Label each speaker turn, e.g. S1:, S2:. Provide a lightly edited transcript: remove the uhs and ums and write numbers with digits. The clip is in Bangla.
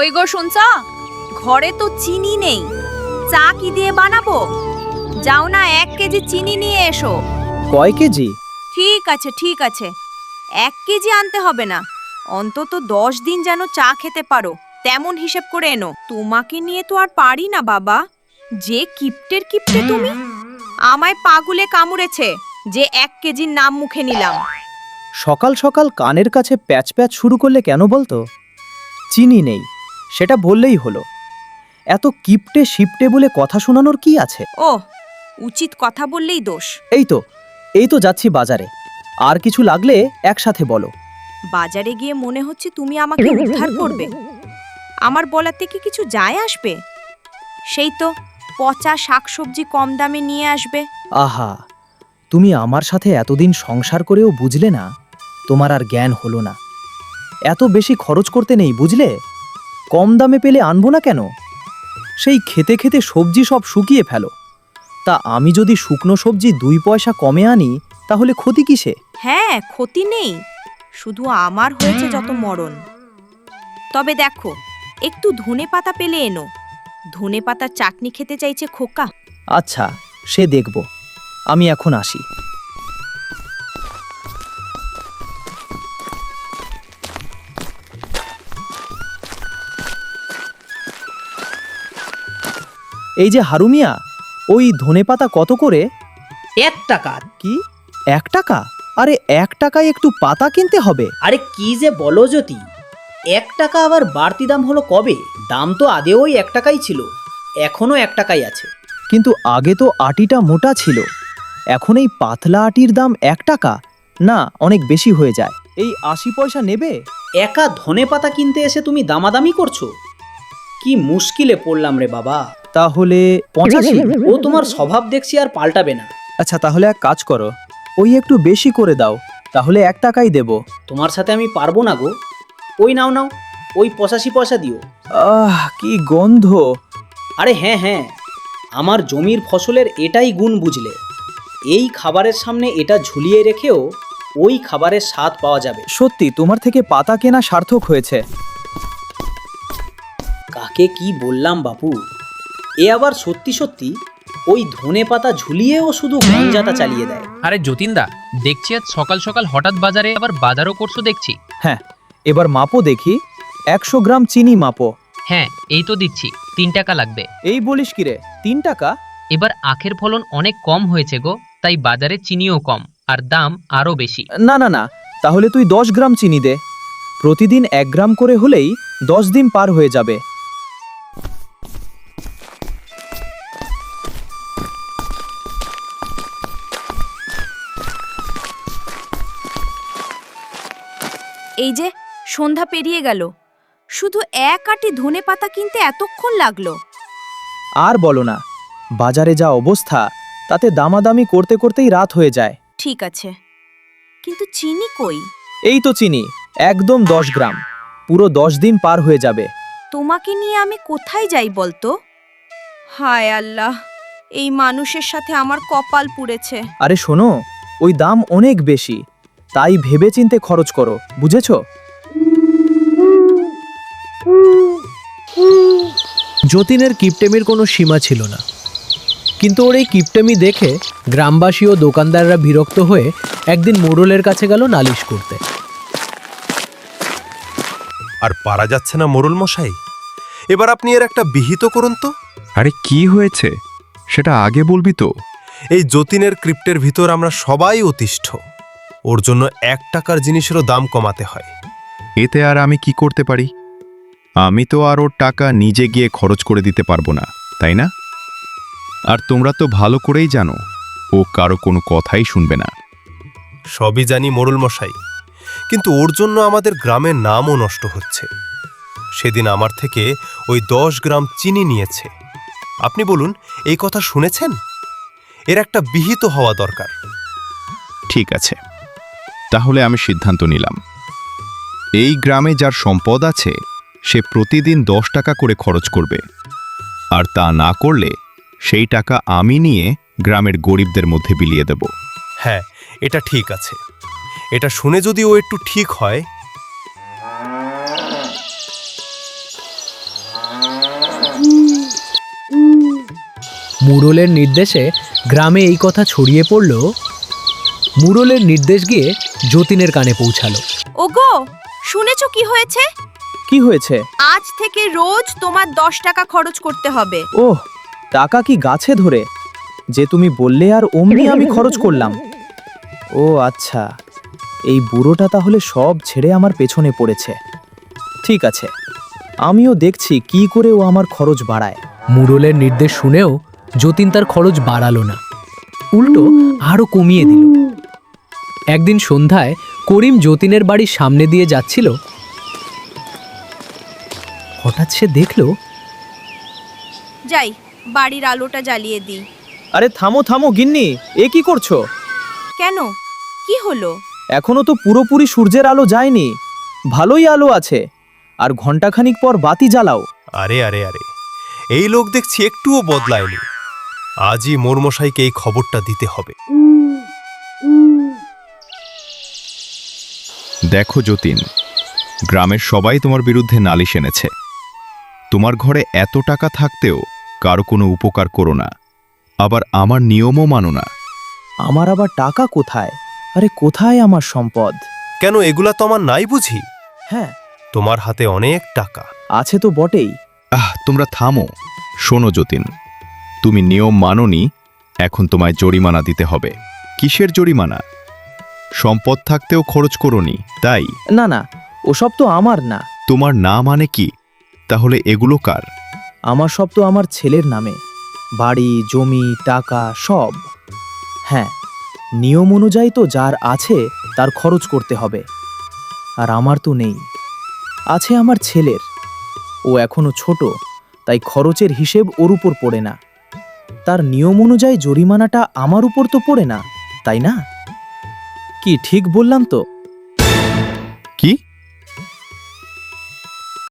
S1: কই গো শুনছ? ঘরে তো চিনি নেই, চা কি দিয়ে বানাবো? যাও না 1 কেজি চিনি নিয়ে এসো।
S2: কয় কেজি?
S1: ঠিক আছে ঠিক আছে, 1 কেজি আনতে হবে না, অন্তত 10 দিন যেন চা খেতে পারো তেমন হিসেব করে এনো। তোমাকে নিয়ে তো আর পারি না বাবা, যে কিপ্টের কিপ্টে তুমি। আমায় পাগুলে কামড়েছে যে 1 কেজির নাম মুখে নিলাম।
S2: সকাল সকাল কানের কাছে প্যাচ প্যাচ শুরু করলে কেন বলতো? চিনি নেই সেটা বললেই হলো। এত কিপটে শিপটে বলে কথা শোনানোর কি আছে?
S1: ও, উচিত কথা বললেই দোষ।
S2: এই তো যাচ্ছি বাজারে, আর কিছু লাগলে একসাথে বলো।
S1: বাজারে গিয়ে মনে হচ্ছে তুমি আমাকে উদ্ধার করবে। আমার বলাতে কি কিছু যায় আসবে? সেই তো পচা শাকসবজি কম দামে নিয়ে আসবে।
S2: আহা, তুমি আমার সাথে এতদিন সংসার করেও বুঝলে না, তোমার আর জ্ঞান হলো না। এত বেশি খরচ করতে নেই বুঝলে, কম দামে পেলে আনবো না কেন? সেই খেতে খেতে সবজি সব শুকিয়ে ফেলো। তা আমি যদি শুকনো সবজি 2 পয়সা কমে আনি তাহলে ক্ষতি কিসে?
S1: হ্যাঁ, ক্ষতি নেই, শুধু আমার হয়েছে যত মরণ। তবে দেখো, একটু ধনেপাতা পেলে এনো, ধনেপাতার চাটনি খেতে চাইছে খোকা।
S2: আচ্ছা, সে দেখব, আমি এখন আসি। এই যে হারুমিয়া, ওই ধনেপাতা কত করে?
S3: 1 টাকা।
S2: কি 1 টাকা? আরে 1 টাকায় একটু পাতা কিনতে হবে?
S3: আরে কি যে বলো জ্যোতি, 1 টাকা আবার বাড়তি দাম হলো কবে? দাম তো আদেও 1 টাকাই ছিল, এখনো 1 টাকাই আছে।
S2: কিন্তু আগে তো আটিটা মোটা ছিল, এখন এই পাতলা আটির দাম 1 টাকা? না, অনেক বেশি হয়ে যায়। এই 80 পয়সা নেবে?
S3: একা ধনে পাতা কিনতে এসে তুমি দামাদামি করছো? কি মুশকিলে পড়লাম রে বাবা।
S2: তাহলে 85?
S3: ও তোমার স্বভাব দেখছি আর পাল্টাবে না।
S2: আচ্ছা, তাহলে এক কাজ করো, ওই একটু বেশি করে দাও, তাহলে 1 টাকাই দেব।
S3: তোমার সাথে আমি পারবো না গো। ওই নাও নাও, ওই 85 পয়সা দিও।
S2: কি গন্ধ!
S3: আরে হ্যাঁ হ্যাঁ, আমার জমির ফসলের এটাই গুণ বুঝলে। এই খাবারের সামনে এটা ঝুলিয়ে রেখেও ওই খাবারের স্বাদ পাওয়া যাবে।
S2: সত্যি তোমার থেকে পাতা কেনা সার্থক হয়েছে।
S3: কাকে কি বললাম বাপু, এ আবার সত্যি সত্যি ওই ধনে পাতা ঝুলিয়েও শুধু গঞ্জাতা চালিয়ে দেয়।
S4: আরে যতীনদা, দেখছি আজ সকাল সকাল হঠাৎ বাজারে আবার বাজারও করছো দেখছি।
S2: হ্যাঁ, এবার মাপো দেখি, 100 গ্রাম চিনি মাপো।
S4: হ্যাঁ, এই তো দিচ্ছি, 3 টাকা লাগবে।
S2: এই বলিস কি রে, 3 টাকা?
S4: এবার আখের ফলন অনেক কম হয়েছে গো, তাই বাজারে চিনিও কম আর দাম আরও বেশি।
S2: না না না, তাহলে তুই 10 গ্রাম চিনি দে। প্রতিদিন 1 গ্রাম করে হলেই 10 দিন পার হয়ে যাবে।
S1: এই যে সন্ধ্যা পেরিয়ে গেল, শুধু 1 আটি ধনেপাতা কিনতে এতক্ষণ লাগলো।
S2: আর বলো না, বাজারে যা অবস্থা, তাতে দামাদামি করতে করতেই রাত হয়ে যায়।
S1: ঠিক আছে, কিন্তু চিনি কই?
S2: এই তো চিনি, একদম 10 গ্রাম, পুরো 10 দিন পার হয়ে যাবে।
S1: তোমাকে নিয়ে আমি কোথায় যাই বলতো? হায় আল্লাহ, এই মানুষের সাথে আমার কপাল পুড়েছে।
S2: আরে শোনো, ওই দাম অনেক বেশি, তাই ভেবেচিন্তে খরচ করো, বুঝেছো?
S5: যতীনের কিপটেমির কোনো সীমা ছিল না, কিন্তু ওর এই কিপটেমি দেখে গ্রামবাসী ও দোকানদাররা বিরক্ত হয়ে একদিন মোড়লের কাছে গেল নালিশ করতে।
S6: আর পারা যাচ্ছে না মোড়ল মশাই, এবার আপনি এর একটা বিহিত করুন তো।
S7: আরে কি হয়েছে সেটা আগে বলবি তো।
S6: এই যতীনের ক্রিপ্টের ভিতর আমরা সবাই অতিষ্ঠ, ওর জন্য 1 টাকার জিনিসেরও দাম কমাতে হয়।
S7: এতে আর আমি কি করতে পারি? আমি তো আর ওর টাকা নিজে গিয়ে খরচ করে দিতে পারবো না, তাই না? আর তোমরা তো ভালো করেই জানো ও কারো কোনো কথাই শুনবে না।
S6: সবই জানি মোড়ল মশাই, কিন্তু ওর জন্য আমাদের গ্রামের নামও নষ্ট হচ্ছে। সেদিন আমার থেকে ওই 10 গ্রাম চিনি নিয়েছে। আপনি বলুন, এই কথা শুনেছেন? এর একটা বিহিত হওয়া দরকার।
S7: ঠিক আছে, তাহলে আমি সিদ্ধান্ত নিলাম, এই গ্রামে যার সম্পদ আছে সে প্রতিদিন 10 টাকা করে খরচ করবে, আর তা না করলে সেই টাকা আমি নিয়ে গ্রামের গরিবদের মধ্যে বিলিয়ে দেব।
S6: হ্যাঁ, এটা ঠিক আছে। এটা শুনে যদি ও একটু ঠিক হয়।
S5: মুরলের নির্দেশে গ্রামে এই কথা ছড়িয়ে পড়ল। মুরলের নির্দেশ গিয়ে যতীনের কানে পৌঁছালো।
S1: ওগো, শুনেছো কি হয়েছে?
S2: কি হয়েছে?
S1: আজ থেকে রোজ তোমার 10 টাকা খরচ করতে হবে।
S2: ওহ, টাকা কি গাছে ধরে যে তুমি বললে আর অমনি আমি খরচ করলাম? ও আচ্ছা, এই বুড়োটা তাহলে সব ছেড়ে আমার পেছনে পড়েছে। ঠিক আছে, আমিও দেখছি কি করে ও আমার খরচ বাড়ায়।
S5: মুরলের নির্দেশ শুনেও যতীন তার খরচ বাড়ালো না, উল্টো আরো কমিয়ে দিল। একদিন সন্ধ্যায় করিম যতীনের বাড়ির সামনে দিয়ে যাচ্ছিল। হঠাৎ সে দেখল
S1: যাই, বাড়ির আলোটা জ্বালিয়ে দিই।
S2: আরে থামো থামো গিন্নি, এ কি করছো?
S1: কেন, কি হলো?
S2: এখনো তো পুরোপুরি সূর্যের আলো যায়নি, ভালোই আলো আছে। আর ঘন্টাখানিক পর বাতি জ্বালাও।
S6: আরে আরে আরে, এই লোক দেখছি একটুও বদলায়নি। আজই মোড়মশাইকে এই খবরটা দিতে হবে।
S7: দেখো যতীন, গ্রামের সবাই তোমার বিরুদ্ধে নালিশ এনেছে। তোমার ঘরে এত টাকা থাকতেও কারো কোনো উপকার করো না, আবার আমার নিয়মও মানো না।
S2: আমার আবার টাকা কোথায়? আরে কোথায় আমার সম্পদ?
S6: কেন, এগুলা তো আমার নাই বুঝি?
S2: হ্যাঁ,
S6: তোমার হাতে অনেক টাকা।
S2: আছে তো বটেই।
S7: তোমরা থামো। শোনো যতীন, তুমি নিয়ম মানোনি, এখন তোমায় জরিমানা দিতে হবে। কিসের জরিমানা? সম্পদ থাকতেও খরচ করোনি, তাই?
S2: না না, ওসব তো আমার না।
S7: তোমার না মানে কি? তাহলে এগুলো কার?
S2: আমার সব তো আমার ছেলের নামে, বাড়ি, জমি, টাকা সব। হ্যাঁ, নিয়ম অনুযায়ী তো যার আছে তার খরচ করতে হবে, আর আমার তো নেই। আছে আমার ছেলের, ও এখনো ছোট, তাই খরচের হিসেব ওর উপর পড়ে না। তার নিয়ম অনুযায়ী জরিমানাটা আমার উপর তো পড়ে না, তাই না? কি ঠিক বললাম তো?